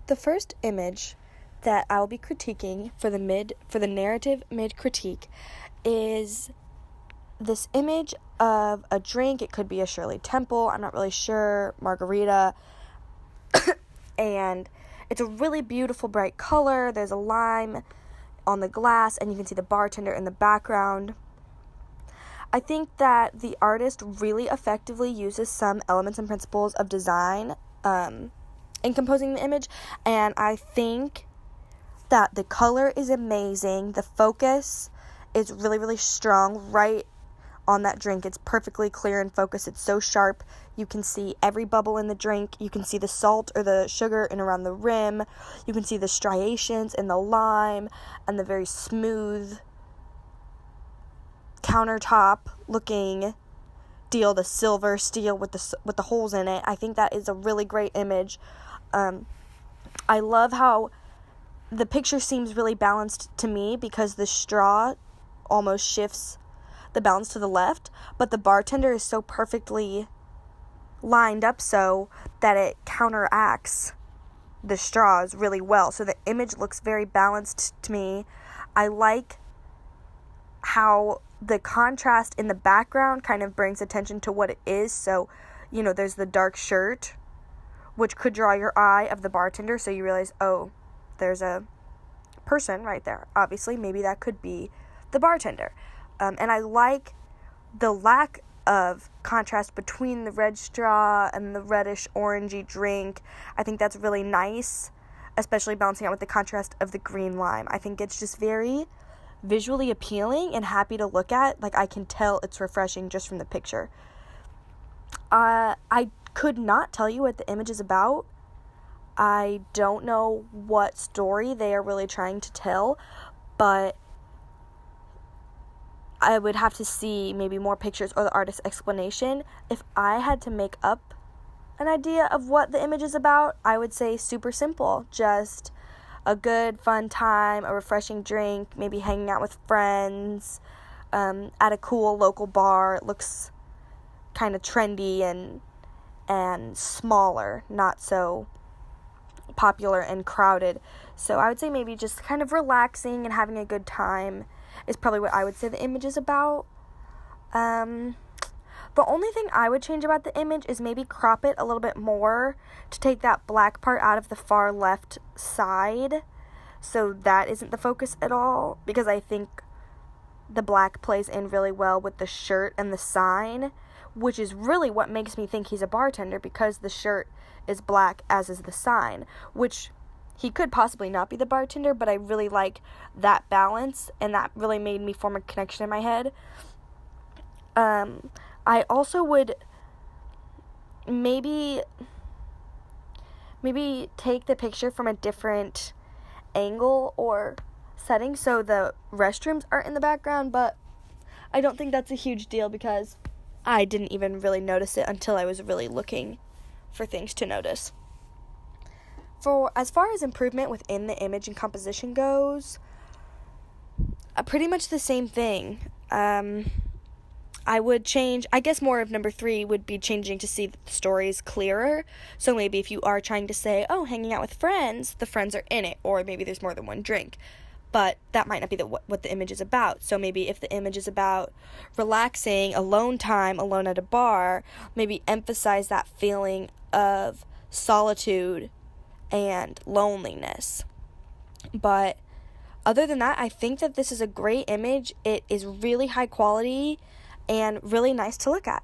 The first image that I'll be critiquing for the narrative mid critique is this image of a drink. It could be a Shirley Temple, I'm not really sure, margarita, and it's a really beautiful bright color. There's a lime on the glass, and you can see the bartender in the background. I think that the artist really effectively uses some elements and principles of design in composing the image, and I think that the color is amazing. The focus is really, really strong right on that drink. It's perfectly clear and focused. It's so sharp. You can see every bubble in the drink. You can see the salt or the sugar in around the rim. You can see the striations in the lime and the very smooth countertop looking deal, the silver steel with the holes in it. I think that is a really great image. I love how the picture seems really balanced to me because the straw almost shifts the balance to the left, but the bartender is so perfectly lined up so that it counteracts the straws really well. So the image looks very balanced to me. I like how the contrast in the background kind of brings attention to what it is. So, there's the dark shirt, which could draw your eye of the bartender, so you realize, oh, there's a person right there. Obviously, maybe that could be the bartender. And I like the lack of contrast between the red straw and the reddish orangey drink. I think that's really nice, especially balancing out with the contrast of the green lime. I think it's just very visually appealing and happy to look at. Like, I can tell it's refreshing just from the picture. I could not tell you what the image is about. I don't know what story they are really trying to tell, but I would have to see maybe more pictures or the artist's explanation. If I had to make up an idea of what the image is about, I would say super simple. Just a good, fun time, a refreshing drink, maybe hanging out with friends at a cool local bar. It looks kind of trendy and smaller, not so popular and crowded. So I would say maybe just kind of relaxing and having a good time is probably what I would say the image is about. The only thing I would change about the image is maybe crop it a little bit more to take that black part out of the far left side, so that isn't the focus at all, because I think the black plays in really well with the shirt and the sign, which is really what makes me think he's a bartender, because the shirt is black, as is the sign, which he could possibly not be the bartender, but I really like that balance, and that really made me form a connection in my head. I also would maybe take the picture from a different angle or setting so the restrooms are in the background, but I don't think that's a huge deal because I didn't even really notice it until I was really looking for things to notice. For as far as improvement within the image and composition goes, pretty much the same thing. I would change, I guess more of number 3 would be changing to see that the story is clearer. So maybe if you are trying to say, oh, hanging out with friends, the friends are in it, or maybe there's more than one drink. But that might not be what the image is about. So maybe if the image is about relaxing, alone time, alone at a bar, maybe emphasize that feeling of solitude and loneliness. But other than that, I think that this is a great image. It is really high quality and really nice to look at.